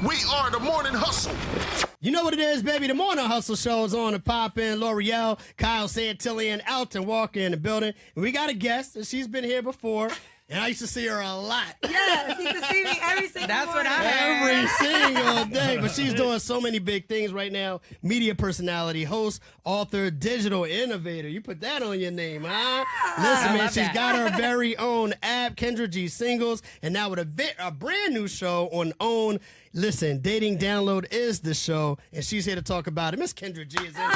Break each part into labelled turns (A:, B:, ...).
A: We are the Morning Hustle.
B: You know what it is, baby. The Morning Hustle show is on the pop-in. L'Oreal, Kyle Santillan, Alton Walker in the building. And we got a guest, and she's been here before. And I used to see her a lot.
C: Yes, you can see me every single
D: That's
C: morning.
D: what I heard.
B: Every single day. But she's doing so many big things right now. Media personality, host, author, digital innovator. You put that on your name, huh? Listen, man, she's got her very own app, Kendra G Singles, and now with a brand new show on OWN. Listen, Dating Download is the show, and she's here to talk about it. Miss Kendra G is in here.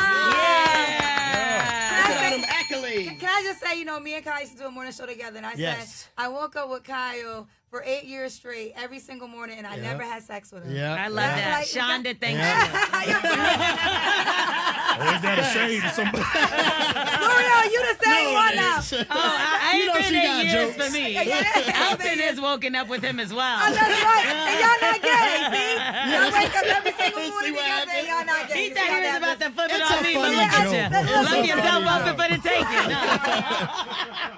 B: Accolades.
C: Can I just say, me and Kyle used to do a morning show together, and I said, I woke up with Kyle for 8 years straight every single morning, and I never had sex with him.
B: Yeah.
D: I love that.
C: Like,
D: Shonda, thank
B: Yeah.
D: you.
E: Or is that a shade to somebody?
C: L'Oreal, you the same one now.
D: I ain't been
B: she got
D: in years
B: jokes.
D: for me.
C: Yeah.
D: Alton has woken up with him as well.
C: Oh, that's right. And y'all not gay, see? Y'all wake up every single morning together, and y'all not gay.
D: He thought he was about to flip it
B: It's
D: on
B: a
D: me, but
B: funny
D: look at
B: joke.
D: you.
B: It's a
D: Love yourself
B: funny
D: open
B: joke.
D: for the taking. No.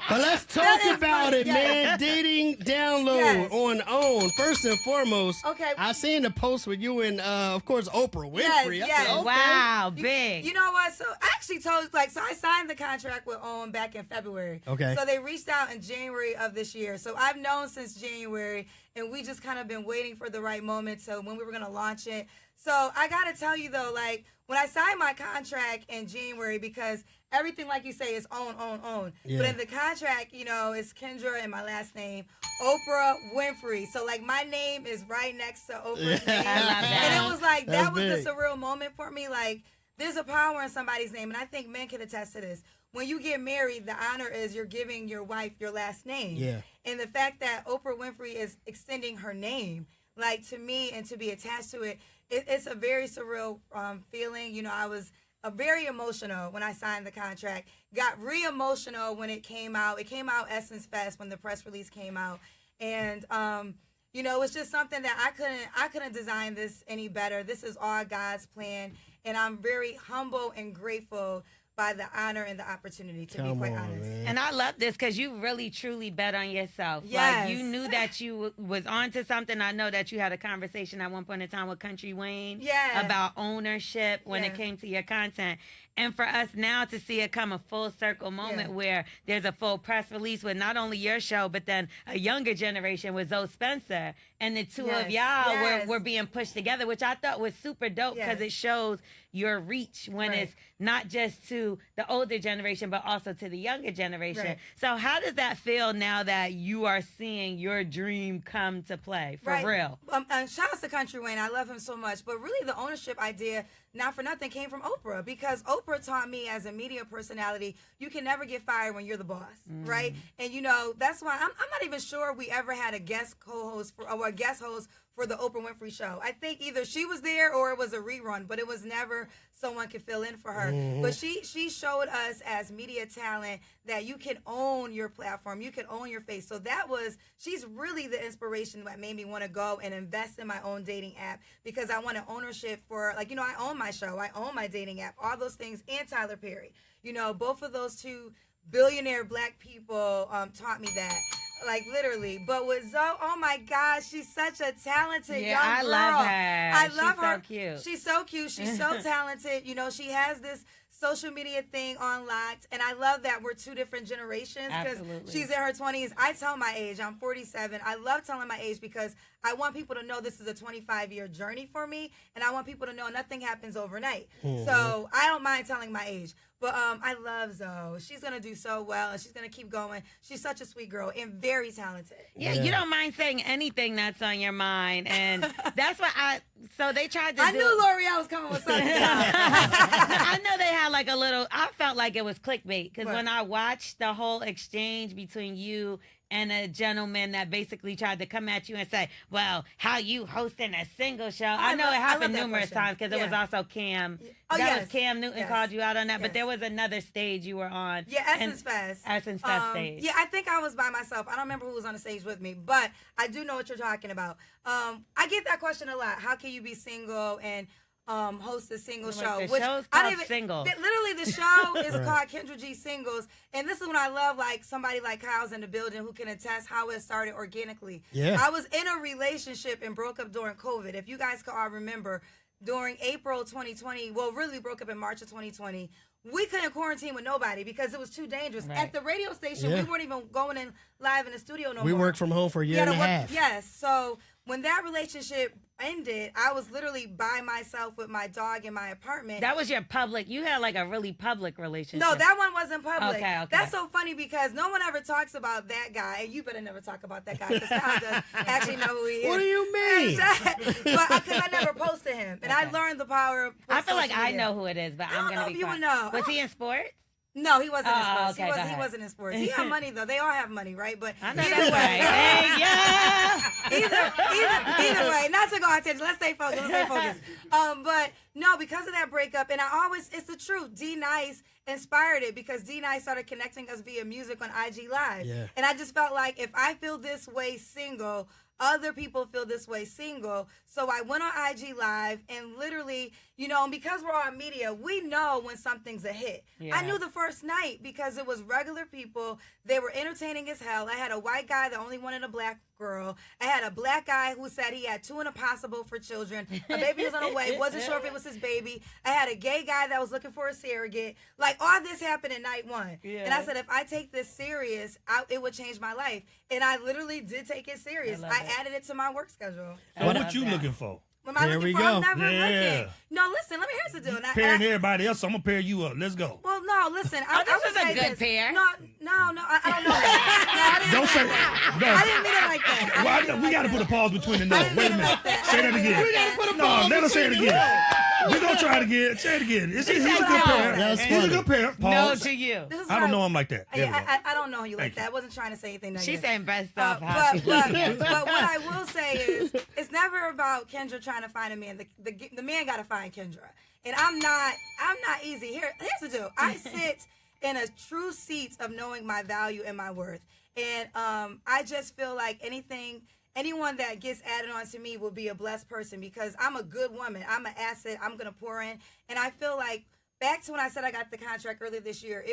B: But let's talk
C: That is
B: about
C: funny,
B: it,
C: yes.
B: man. Dating Download
C: Yes.
B: on OWN. First and foremost,
C: Okay.
B: I seen the post with you and, of course, Oprah Winfrey.
C: Yes,
B: I said,
C: yes.
B: okay.
D: Wow, big.
C: You know what? So I actually told, so I signed the contract with OWN back in February.
B: Okay.
C: So they reached out in January of this year. So I've known since January, and we just kind of been waiting for the right moment to when we were going to launch it. So I got to tell you, though, like, when I signed my contract in January, because everything, like you say, is OWN.
B: Yeah.
C: But in the contract, it's Kendra and my last name, Oprah Winfrey. So, like, my name is right next to Oprah's name.
D: I love that.
C: And it was like,
B: That's
C: that was
B: big.
C: the surreal moment for me. Like, there's a power in somebody's name, and I think men can attest to this. When you get married, the honor is you're giving your wife your last name.
B: Yeah.
C: And the fact that Oprah Winfrey is extending her name, like, to me and to be attached to it, it's a very surreal feeling. I was very emotional when I signed the contract. Got re-emotional when it came out. It came out Essence Fest when the press release came out. And, it's just something that I couldn't design this any better. This is all God's plan. And I'm very humble and grateful by the honor and the opportunity, to be quite honest.
B: Man.
D: And I love this because you really, truly bet on yourself.
C: Yes.
D: Like, you knew that you was onto something. I know that you had a conversation at one point in time with Country Wayne about ownership when it came to your content. And for us now to see it come a full circle moment where there's a full press release with not only your show, but then a younger generation with Zoe Spencer. And the two of y'all were being pushed together, which I thought was super dope because it shows your reach when it's not just to the older generation, but also to the younger generation. Right. So how does that feel now that you are seeing your dream come to play for real?
C: Shout out to Country Wayne. I love him so much. But really the ownership idea, not for nothing, came from Oprah, because Oprah taught me as a media personality, you can never get fired when you're the boss, right? And, that's why I'm not even sure we ever had a guest co-host or a guest host for the Oprah Winfrey Show. I think either she was there or it was a rerun, but it was never someone could fill in for her. But she showed us as media talent that you can own your platform, you can own your face. So she's really the inspiration that made me want to go and invest in my own dating app, because I wanted ownership for, I own my show, I own my dating app, all those things, and Tyler Perry. Both of those two billionaire black people taught me that. Like, literally. But with Zoe, oh my gosh, she's such a talented young girl.
D: I love her.
C: I love her.
D: So cute.
C: She's so cute. She's so talented. She has this social media thing on locked, and I love that we're two different generations, because she's in her 20s. I tell my age. I'm 47. I love telling my age because I want people to know this is a 25-year journey for me, and I want people to know nothing happens overnight. So I don't mind telling my age. But I love Zoe. She's going to do so well, and she's going to keep going. She's such a sweet girl and very talented.
D: Yeah, you don't mind saying anything that's on your mind. And that's what so they tried to
C: I knew L'Oreal was coming with something.
D: I know they had like a little, I felt like it was clickbait. Because when I watched the whole exchange between you and a gentleman that basically tried to come at you and say, well, how you hosting a single show? I know it happened numerous times because it was also Cam. Was Cam Newton called you out on that, but there was another stage you were on.
C: Yeah, Essence Fest.
D: Essence Fest stage.
C: Yeah, I think I was by myself. I don't remember who was on the stage with me, but I do know what you're talking about. I get that question a lot. How can you be single? And host a single show.
D: The
C: which
D: show's
C: I
D: called
C: didn't even,
D: Singles.
C: Literally, the show is called Kendra G Singles, and this is when I love like somebody like Kyle's in the building who can attest how it started organically.
B: Yeah.
C: I was in a relationship and broke up during COVID. If you guys can all remember, during April 2020, well, really broke up in March of 2020. We couldn't quarantine with nobody because it was too dangerous.
D: Right.
C: At the radio station, we weren't even going in live in the studio no more.
B: We worked from home for a year and a half.
C: Yes. So when that relationship ended, I was literally by myself with my dog in my apartment.
D: That was your public. You had like a really public relationship.
C: No, that one wasn't public.
D: Okay.
C: That's so funny because no one ever talks about that guy, and you better never talk about that guy because Kyle does actually know who he is.
B: What do you mean?
C: But because I never posted him, and I learned the power of
D: I feel like
C: social
D: I
C: media.
D: know who it is, but
C: I
D: I'm
C: don't
D: going
C: know
D: to
C: if
D: be
C: you
D: quiet.
C: would know.
D: Was he in sports?
C: No, he wasn't in sports.
D: Okay, go
C: he
D: ahead.
C: wasn't in sports. He had money though. They all have money, right? But
D: I know
C: either
D: that's
C: way,
D: right. Hey, yeah.
C: either way, not to go on tangent. Let's stay focused. But no, because of that breakup, and it's the truth. D Nice inspired it because D Nice started connecting us via music on IG Live, and I just felt like if I feel this way single, other people feel this way single. So I went on IG Live and literally, and because we're all media, we know when something's a hit.
D: Yeah.
C: I knew the first night because it was regular people. They were entertaining as hell. I had a white guy that only wanted a black girl. I had a black guy who said he had 2 and impossible for children. A baby was on the way. Wasn't sure if it was his baby. I had a gay guy that was looking for a surrogate. Like, all this happened in night one.
D: Yeah.
C: And I said, if I take this serious, it would change my life. And I literally did take it serious. I added it to my work schedule.
E: What you looking for?
C: What am I
B: There
C: looking
B: we
C: for? I'm
B: go.
C: never
E: Yeah.
C: looking. No, listen, let me here's the deal.
E: Pairing everybody else, I'm gonna pair you up. Let's go.
C: Well, no, listen. I
D: this
C: would
D: is a
C: say
D: good
C: this.
D: pair.
C: No, I don't know that.
E: Don't say
C: I didn't mean it like that.
E: Well, we got to put a pause between the notes. Wait a minute. Say that again.
B: We gotta put a
E: No,
B: pause
E: let us say it
B: between
E: again. We're going to try it again. Say it again. He's a good pair.
B: That's
E: He's a
B: funny.
E: good pair.
D: No
E: Pause.
D: to you.
C: This is
E: I don't know him like that. There we go.
C: I don't know you like
E: Thank
C: that. I wasn't trying to say anything negative.
D: She's saying best stuff.
C: But what I will say is, it's never about Kendra trying to find a man. The man got to find Kendra, and I'm not easy. Here's the deal. I sit in a true seat of knowing my value and my worth, and I just feel like anyone that gets added on to me will be a blessed person because I'm a good woman. I'm an asset. I'm gonna pour in, and I feel like back to when I said I got the contract earlier this year.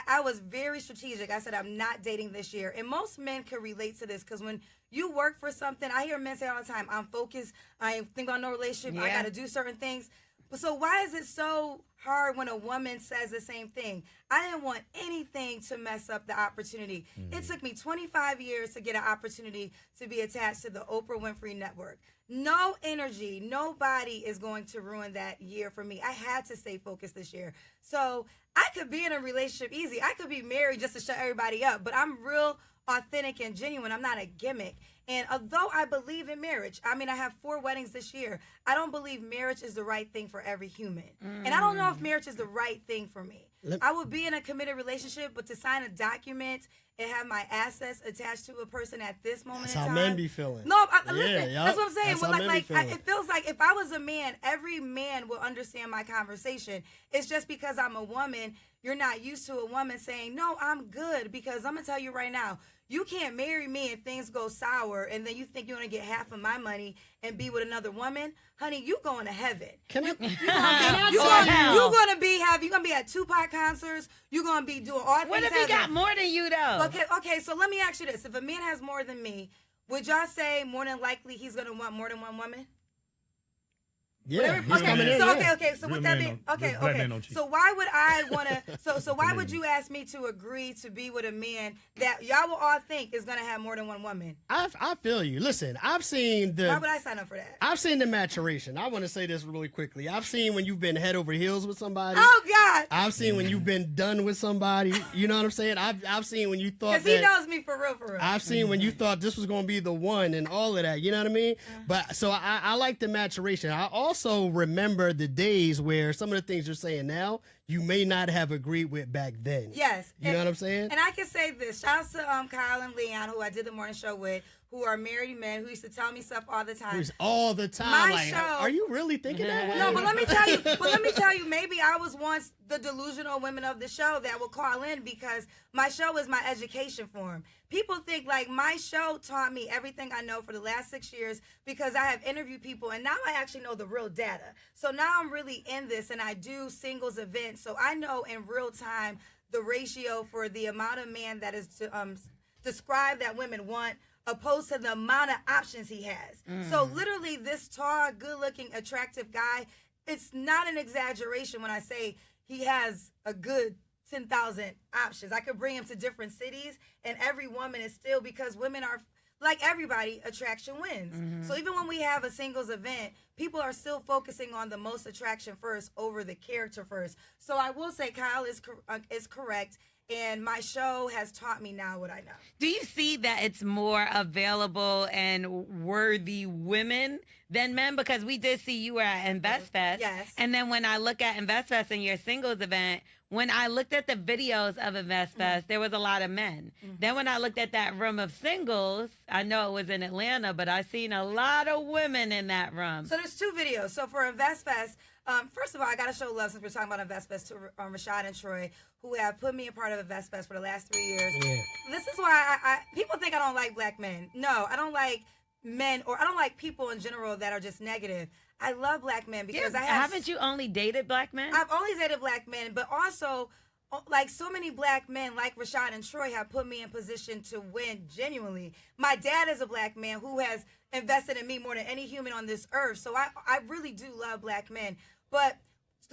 C: I was very strategic. I said, I'm not dating this year. And most men can relate to this because when you work for something, I hear men say all the time, I'm focused. I ain't think about no relationship. I got to do certain things. But so why is it so hard when a woman says the same thing? I didn't want anything to mess up the opportunity. It took me 25 years to get an opportunity to be attached to the Oprah Winfrey Network. No energy, nobody is going to ruin that year for me. I had to stay focused this year. So I could be in a relationship easy. I could be married just to shut everybody up, but I'm real authentic and genuine. I'm not a gimmick. And although I believe in marriage, I have 4 weddings this year, I don't believe marriage is the right thing for every human. And I don't know if marriage is the right thing for me. I would be in a committed relationship, but to sign a document and have my assets attached to a person at this moment
B: That's
C: in time.
B: how men be feeling.
C: No,
B: Yeah,
C: listen,
B: yup.
C: that's what I'm saying.
B: That's
C: Well,
B: how men be feeling.
C: it feels like if I was a man, every man will understand my conversation. It's just because I'm a woman, you're not used to a woman saying, no, I'm good. Because I'm going to tell you right now, you can't marry me and things go sour and then you think you're going to get half of my money and be with another woman. Honey, you going to heaven.
B: Can I?
C: You're going to be at Tupac concerts. You're going to be doing all things.
D: What if he got more than you, though?
C: Okay, so let me ask you this. If a man has more than me, would y'all say more than likely he's going to want more than one woman?
B: Yeah, he's
C: Okay,
B: coming in.
C: so
B: yeah.
C: okay. So with that being okay. So why would I want to? So why would you ask me to agree to be with a man that y'all will all think is gonna have more than one woman?
B: I feel you. Listen, I've seen the.
C: Why would I sign up for that?
B: I've seen the maturation. I want to say this really quickly. I've seen when you've been head over heels with somebody.
C: Oh God!
B: I've seen when you've been done with somebody. You know what I'm saying? I've seen when you thought
C: Because he knows me for real.
B: I've seen when you thought this was going to be the one and all of that. You know what I mean? But so I like the maturation. I also remember the days where some of the things you're saying now, you may not have agreed with back then.
C: Yes.
B: You know what I'm saying?
C: And I can say this. Shout out to Kyle and Leon, who I did the morning show with, who are married men who used to tell me stuff all the time.
B: All the time.
C: My
B: like,
C: show,
B: are you really thinking that way?
C: No, but let me tell you, maybe I was once the delusional women of the show that will call in because my show is my education form. People think like my show taught me everything I know for the last 6 years because I have interviewed people and now I actually know the real data. So now I'm really in this and I do singles events. So I know in real time the ratio for the amount of man that is described that women want opposed to the amount of options he has. So literally this tall, good-looking, attractive guy, it's not an exaggeration when I say he has a good 10,000 options. I could bring him to different cities, and every woman is still, because women are, like everybody, attraction wins. So even when we have a singles event, people are still focusing on the most attraction first over the character first. So I will say Kyle is correct. And my show has taught me now what I know.
D: Do you see that it's more available and worthy women than men? Because we did see you were at InvestFest.
C: Yes.
D: And then when I look at InvestFest and your singles event, when I looked at the videos of InvestFest, there was a lot of men. Then when I looked at that room of singles, I know it was in Atlanta, but I seen a lot of women in that room.
C: So there's 2 videos. So for InvestFest, first of all, I got to show love since we're talking about InvestFest to Rashad and Troy, who have put me a part of InvestFest for the last 3 years. Yeah. This is why I people think I don't like black men. No, I don't like men, or I don't like people in general that are just negative. I love black men because
D: haven't you only dated black men?
C: I've only dated black men, but also like so many black men like Rashad and Troy have put me in position to win genuinely. My dad is a black man who has invested in me more than any human on this earth. So I really do love black men. But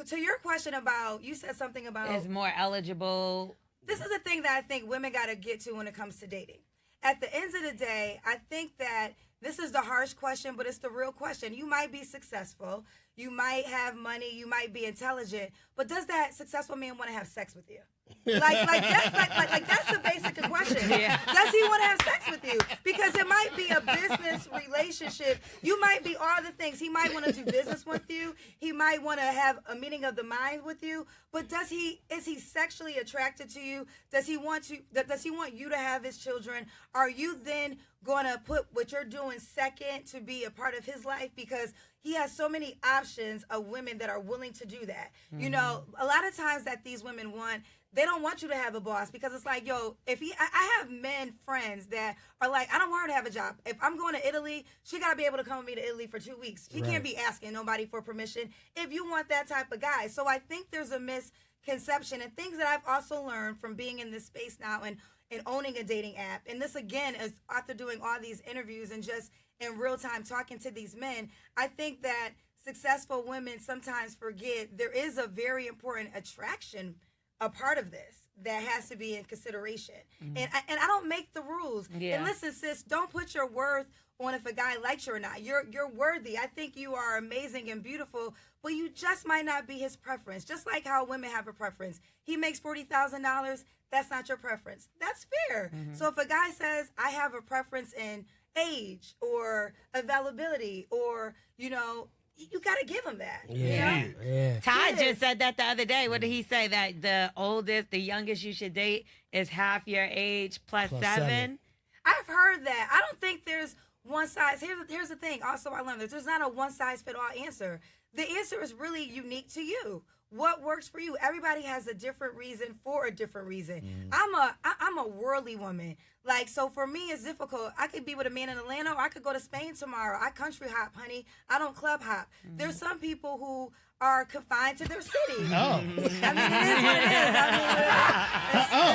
C: to your question about, you said something about
D: is more eligible.
C: This is a thing that I think women got to get to when it comes to dating. At the end of the day, I think that this is the harsh question, but it's the real question. You might be successful, you might have money, you might be intelligent, but does that successful man want to have sex with you? That's the basic question. Yeah. Does he want to have sex with you? Because it might be a business relationship. You might be all the things. He might want to do business with you. He might want to have a meeting of the mind with you. But is he sexually attracted to you? Does he want you to have his children? Are you then going to put what you're doing second to be a part of his life? Because he has so many options of women that are willing to do that. You know, a lot of times that these women want, they don't want you to have a boss because it's like, yo, I have men friends that are like, I don't want her to have a job. If I'm going to Italy, she got to be able to come with me to Italy for 2 weeks. She can't be asking nobody for permission if you want that type of guy. So I think there's a misconception and things that I've also learned from being in this space now and owning a dating app. And this, again, is after doing all these interviews and just in real time talking to these men, I think that successful women sometimes forget there is a very important attraction a part of this that has to be in consideration. And I don't make the rules. Yeah. And listen, sis, don't put your worth on if a guy likes you or not. You're worthy. I think you are amazing and beautiful, but you just might not be his preference. Just like how women have a preference. He makes $40,000. That's not your preference. That's fair. So if a guy says, I have a preference in age or availability or, you know, you got to give him that.
B: Yeah.
D: Todd just said that the other day. What did he say? That the youngest you should date is half your age plus 7?
C: I've heard that. I don't think there's one size. Here's the thing. Also, I learned there's not a one size fit all answer. The answer is really unique to you. What works for you? Everybody has a different reason for a different reason. I'm a worldly woman. Like, so for me, it's difficult. I could be with a man in Atlanta or I could go to Spain tomorrow. I country hop, honey. I don't club hop. There's some people who are confined to their city.
B: Oh.
C: I mean, it is what it is. I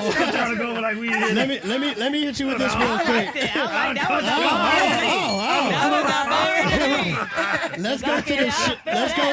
C: mean,
E: I'm trying to go like we did.
B: Let me hit you with this real quick. Let's go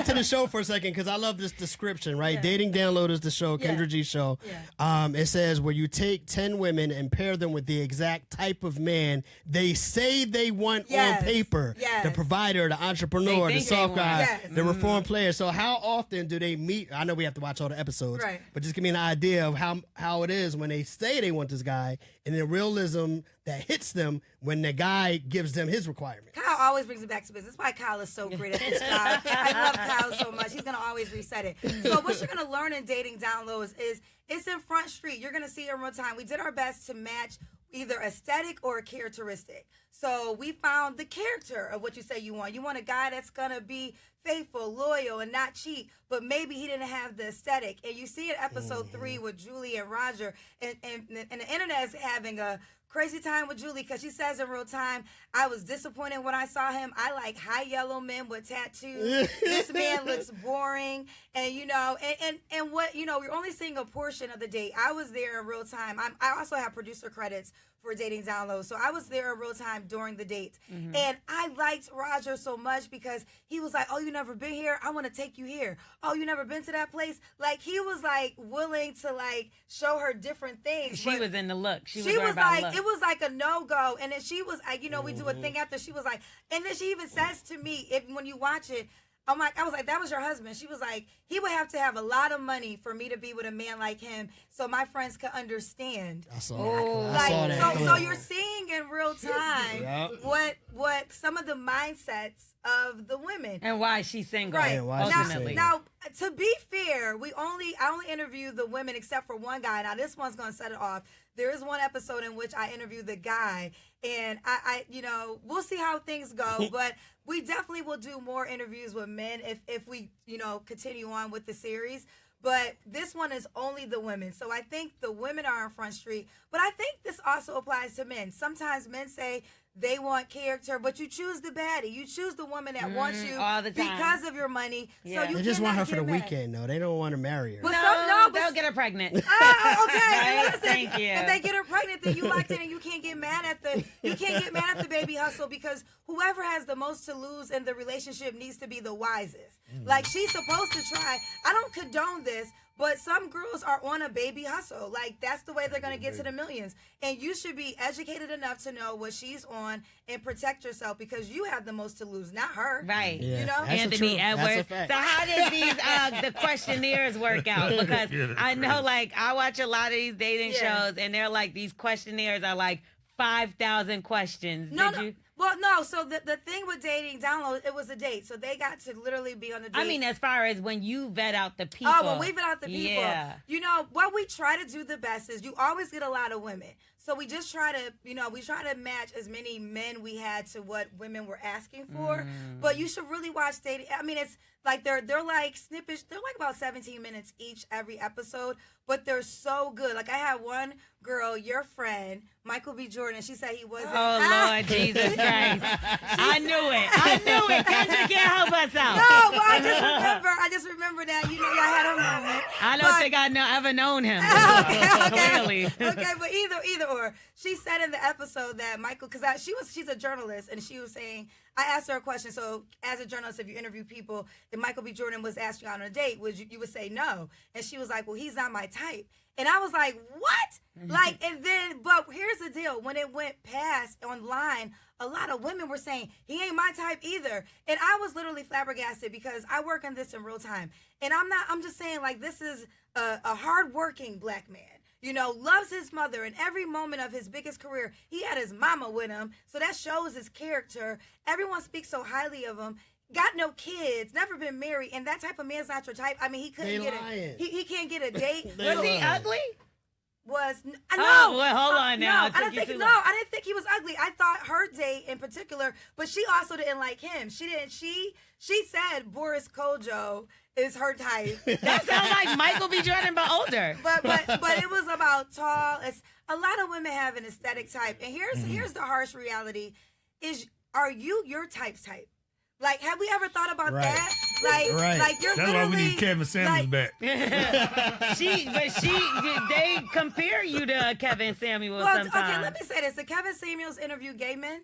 B: to the show for a second because I love this description, right? Dating Download is the show, Kendra G show. Yeah. It says where you take 10 women and pair them with the exact type of man they say they want on paper. Yes. The provider, the entrepreneur, the soft guy, the reform player. So how often do they meet? I know we have to watch all the episodes, right? But just give me an idea of how it is when they say they want this guy and the realism that hits them when the guy gives them his requirements.
C: Kyle always brings it back to business. That's why Kyle is so great at this job. I love Kyle so much. He's going to always reset it. So what you're going to learn in Dating Downloads is it's in Front Street. You're going to see it in real time. We did our best to match either aesthetic or a characteristic. So we found the character of what you say you want. You want a guy that's going to be faithful, loyal, and not cheat, but maybe he didn't have the aesthetic. And you see in episode 3 with Julie and Roger, and the internet is having a crazy time with Julie because she says in real time, I was disappointed when I saw him. I like high yellow men with tattoos. This man looks boring. And, you know, and what, you know, you're only seeing a portion of the date. I was there in real time. I also have producer credits for Dating Download. So I was there in real time during the dates. And I liked Roger so much because he was like, oh, you never been here? I want to take you here. Oh, you never been to that place? Like, he was like willing to like show her different things.
D: She was in the look. She was
C: like,
D: look.
C: it was like a no-go. And then she was like, you know, we do a thing after. She was like, and then she even says to me, when you watch it, I was like, that was your husband. She was like, he would have to have a lot of money for me to be with a man like him so my friends could understand.
B: I saw that.
C: So you're seeing in real time what some of the mindsets of the women.
D: And why she's single.
C: Right.
D: Ultimately.
C: Now, to be fair, I only interview the women except for one guy. Now, this one's going to set it off. There is one episode in which I interview the guy, and I you know, we'll see how things go, but we definitely will do more interviews with men if we, you know, continue on with the series. But this one is only the women. So I think the women are on Front Street. But I think this also applies to men. Sometimes men say they want character, but you choose the baddie. You choose the woman that wants you
D: all the time
C: because of your money.
D: Yeah.
C: So you
B: they just want her for the
C: mad.
B: weekend, though. They don't want to marry her.
C: But
D: they'll get her pregnant.
C: Okay.
D: Right?
C: Listen,
D: Thank you.
C: if they get her pregnant, then you liked it, and you can't get mad at the baby hustle because whoever has the most to lose in the relationship needs to be the wisest. Like, she's supposed to try. I don't condone this, but some girls are on a baby hustle. Like, that's the way they're going to get to the millions. And you should be educated enough to know what she's on and protect yourself because you have the most to lose, not her.
D: Right.
C: You know?
D: Anthony Edwards. So how did these the questionnaires work out? Because I know, like, I watch a lot of these dating shows, and they're like, these questionnaires are like 5,000 questions.
C: Well, no. So the thing with Dating Download, it was a date. So they got to literally be on the date.
D: I mean, as far as when you vet out the people.
C: Oh, when we vet out the people.
D: Yeah.
C: You know, what we try to do the best is you always get a lot of women. So we just try to, you know, we try to match as many men we had to what women were asking for. But you should really watch Dating. I mean, it's like they're like snippets. They're like about 17 minutes each every episode. But they're so good. Like, I had one girl, your friend, Michael B. Jordan. She said he wasn't.
D: Oh, Lord Jesus Christ. I knew it. Kendra can't help us out.
C: No, well, I just remember that, you know, y'all had a moment.
D: I don't think I ever known him.
C: Okay.
D: Clearly.
C: Okay, but either or. She said in the episode that Michael, because she's a journalist, and she was saying, I asked her a question. So as a journalist, if you interview people, if Michael B. Jordan was asking you out on a date, you would say no. And she was like, well, he's not my type. And I was like, what? Like, and then, but here's the deal. When it went past online, a lot of women were saying, he ain't my type either. And I was literally flabbergasted because I work on this in real time. And I'm just saying, like, this is a hardworking black man. You know, loves his mother. In every moment of his biggest career, he had his mama with him. So that shows his character. Everyone speaks so highly of him. Got no kids, never been married, and that type of man's not your type. I mean, he couldn't he can't get a date.
D: Was he ugly?
C: Well,
D: hold on now.
C: I didn't think he was ugly. I thought her date in particular, but she also didn't like him. She didn't. She said Boris Kojo is her type.
D: That sounds like Michael B. Jordan, but older.
C: But it was about tall. It's a lot of women have an aesthetic type, and here's the harsh reality: are you your type's type? Like, have we ever thought about that? Like you're
E: That's
C: literally.
E: why we need Kevin Samuels back.
D: They compare you to Kevin Samuels sometimes.
C: Okay, let me say this: did Kevin Samuels interview gay men?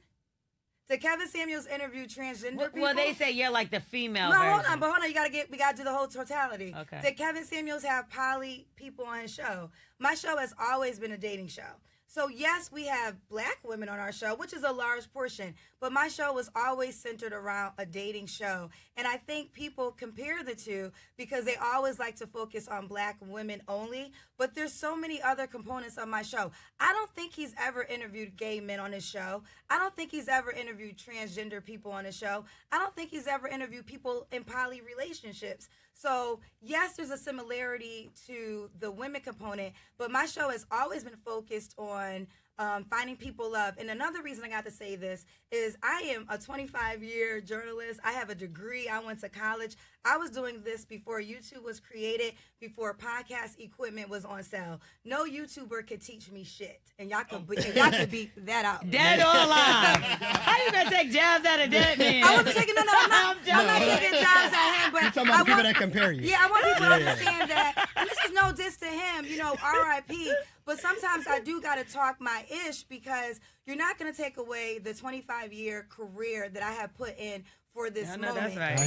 C: Did Kevin Samuels interview transgender people?
D: Well, they say you're like the female
C: No,
D: version.
C: hold on. We gotta do the whole totality.
D: Okay.
C: Did Kevin Samuels have poly people on his show? My show has always been a dating show. So yes, we have black women on our show, which is a large portion, but my show was always centered around a dating show. And I think people compare the two because they always like to focus on black women only, but there's so many other components of my show. I don't think he's ever interviewed gay men on his show. I don't think he's ever interviewed transgender people on his show. I don't think he's ever interviewed people in poly relationships. So, yes, there's a similarity to the women component, but my show has always been focused on finding people love. And another reason I got to say this is I am a 25-year journalist. I have a degree. I went to college. I was doing this before YouTube was created, before podcast equipment was on sale. No YouTuber could teach me shit. And y'all could beat that out.
D: Dead or alive. How you going to take jabs at a dead man?
C: I wasn't taking, I'm not taking jabs at him. But
B: you're talking about people that compare you.
C: Yeah, I want people to understand that. And this is no diss to him, R.I.P. But sometimes I do got to talk my ish because you're not going to take away the 25-year career that I have put in for this moment.
D: That's right.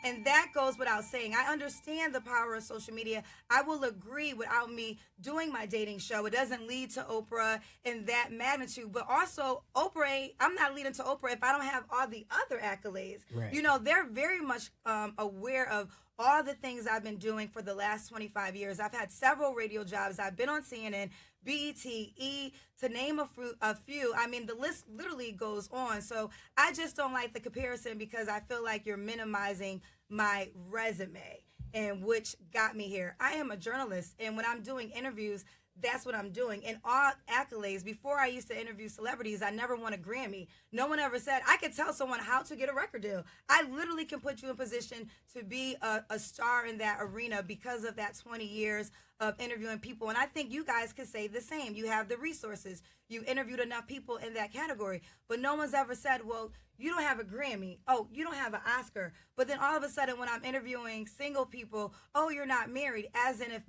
C: And that goes without saying. I understand the power of social media. I will agree without me doing my dating show. It doesn't lead to Oprah in that magnitude. But also, I'm not leading to Oprah if I don't have all the other accolades. Right. They're very much aware of all the things I've been doing for the last 25 years. I've had several radio jobs. I've been on CNN, BET, E, to name a few. I mean, the list literally goes on. So I just don't like the comparison because I feel like you're minimizing my resume and which got me here. I am a journalist, and when I'm doing interviews, that's what I'm doing. And all accolades, before I used to interview celebrities, I never won a Grammy. No one ever said, I could tell someone how to get a record deal. I literally can put you in position to be a star in that arena because of that 20 years of interviewing people. And I think you guys could say the same. You have the resources. You interviewed enough people in that category. But no one's ever said, well, you don't have a Grammy. Oh, you don't have an Oscar. But then all of a sudden when I'm interviewing single people, oh, you're not married. As in if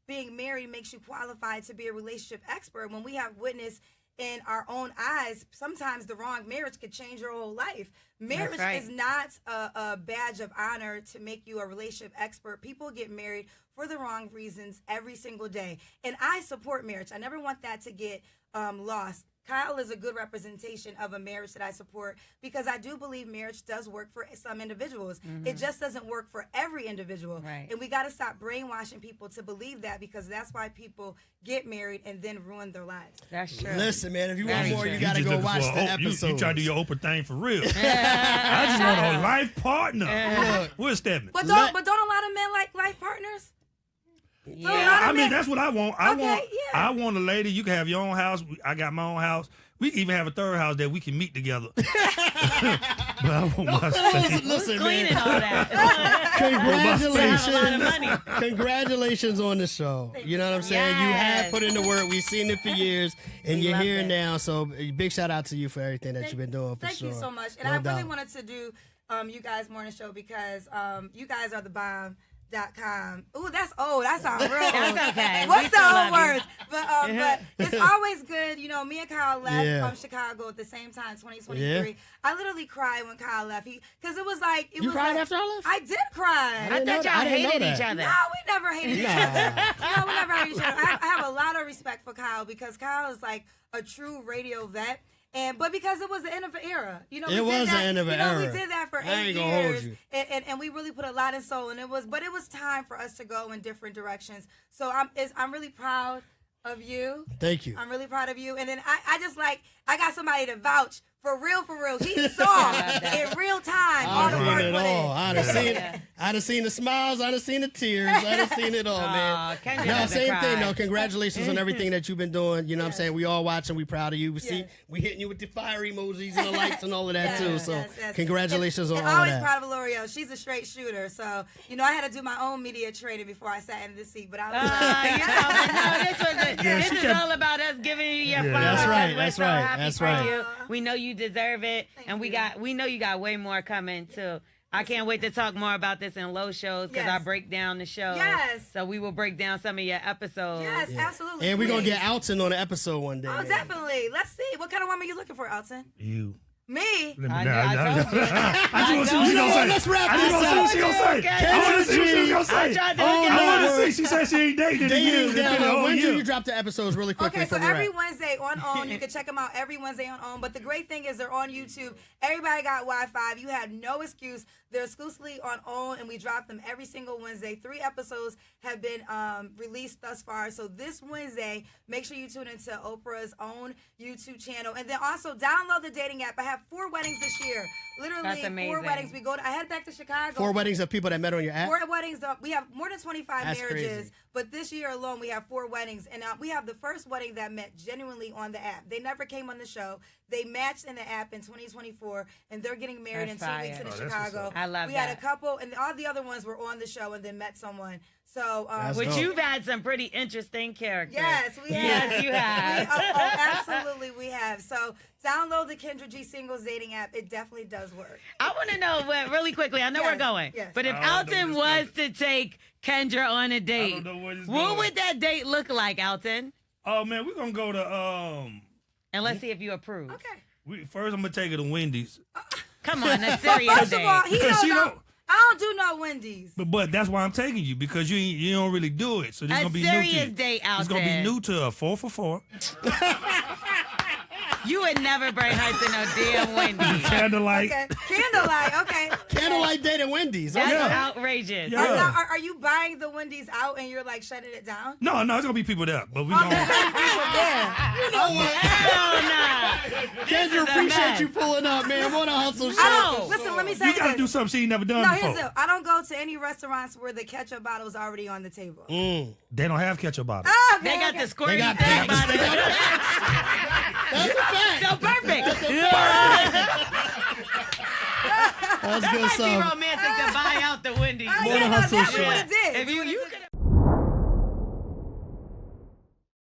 C: being married makes you qualified to be a relationship expert, when we have witnessed in our own eyes, sometimes the wrong marriage could change your whole life. Marriage is not a badge of honor to make you a relationship expert. People get married for the wrong reasons every single day. And I support marriage. I never want that to get lost. Kyle is a good representation of a marriage that I support because I do believe marriage does work for some individuals. Mm-hmm. It just doesn't work for every individual. Right. And we got to stop brainwashing people to believe that because that's why people get married and then ruin their lives.
D: That's true.
B: Listen, man, if you want more, you got to go watch the episodes.
E: You try to do your Oprah thing for real. I just want a life partner. What's that?
C: But don't a lot of men like life partners?
D: Yeah,
E: I mean that's what I want. I want a lady. You can have your own house. I got my own house. We can even have a third house that we can meet together. But I want my space.
B: Listen,
D: cleaning all that.
B: Congratulations on the show. You know what I'm saying?
D: Yes.
B: You have put in the work. We've seen it for years, and you're here now. So big shout out to you for everything that you've been doing.
C: Thank you so much. And I really wanted to do you guys' morning show because you guys are the bomb.com. Ooh, that's old. That sounds real old.
D: That's okay.
C: What's the old words? But it's always good. Me and Kyle left from Chicago at the same time, 2023. Yeah. I literally cried when Kyle left. Because it was like...
B: You cried after I left?
C: I did cry.
D: I thought y'all hated each other.
C: No, we never hated each other. No, we never hated each other. I have a lot of respect for Kyle because Kyle is like a true radio vet. But because it was the end of an era, it was the end of an era. We did that for 8 years, and we really put a lot of soul, and it was time for us to go in different directions. So I'm really proud of you.
B: Thank you.
C: I'm really proud of you. And then I got somebody to vouch. For real. He saw in real time all the work put in.
B: I'd have seen the smiles. I'd have seen the tears. I'd have seen it all, man. No, same thing, though. Congratulations on everything that you've been doing. You know what I'm saying? We all watching. We proud of you. We hitting you with the fire emojis and the lights and all of that, too. So congratulations on all that.
C: I'm always proud of L'Oreal. She's a straight shooter. So, I had to do my own media training before I sat in this seat. But I was
D: this is all about us giving you your flowers.
B: That's right. That's right.
D: We know you deserve it, and we know you got way more coming too. I can't wait to talk more about this in low shows because I break down the show.
C: Yes.
D: So we will break down some of your episodes.
C: Yes, absolutely.
B: And we're gonna get Alton on the episode one day.
C: Oh, definitely. Let's see. What kind of woman are you looking for, Alton?
E: You.
C: Me?
D: I told you.
E: I just want to see what she's going to say.
B: Let's wrap this up.
E: I want to see what she's going to say. I want to see. She said she ain't dating you.
B: When do you drop the episodes really quickly?
C: Okay, so every Wednesday on OWN. You can check them out every Wednesday on OWN. But the great thing is they're on YouTube. Everybody got Wi-Fi. You have no excuse. They're exclusively on OWN, and we drop them every single Wednesday. 3 episodes have been released thus far. So this Wednesday, make sure you tune into Oprah's own YouTube channel. And then also download the dating app. I have 4 weddings this year. Literally 4 weddings. I head back to Chicago.
B: 4 weddings of people that met on your app?
C: 4 weddings. We have more than 25
B: That's
C: marriages,
B: crazy.
C: but this year alone we have 4 weddings, and we have the first wedding that met genuinely on the app. They never came on the show. They matched in the app in 2024, and they're getting married in 2 weeks in Chicago.
D: I love that.
C: We had a couple, and all the other ones were on the show and then met someone. So,
D: which you've had some pretty interesting characters.
C: Yes, we have.
D: Yes, you have.
C: Absolutely, we have. So download the Kendra G Singles Dating app. It definitely does work.
D: I want to know, really quickly, I know we're going, but if Alton was to take Kendra on a date, what would that date look like, Alton?
E: Oh, man, we're going to go to...
D: And let's see if you approve.
C: Okay.
E: First, I'm going to take her to Wendy's.
D: Come on, that's serious
C: First of all, I don't do no Wendy's.
E: But that's why I'm taking you, because you don't really do it. So this is going to be new to you.
D: Serious date, Alton.
E: It's going to be new to her, 4 for 4.
D: You would never bring her to no damn Wendy's.
E: Candlelight.
C: Okay. Candlelight, okay.
B: Candlelight date at Wendy's.
D: That's outrageous.
E: Yeah.
C: Are you buying the Wendy's out and you're like shutting it down?
E: No, it's going to be people there. But we going to...
D: Hell no.
B: Kendra, appreciate you pulling up, man. What a hustle show.
C: Listen, let me say this.
E: You got to do something she ain't never done before.
C: Here's the, I don't go to any restaurants where the ketchup bottle is already on the table.
E: They don't have ketchup bottles.
D: They got the squirty
B: They got
D: thing.
B: That's a fact.
D: So perfect.
B: That's good
D: Might be
B: stuff.
D: romantic to buy out the Wendy's.
B: What a hustle show.
C: What it did.
D: If you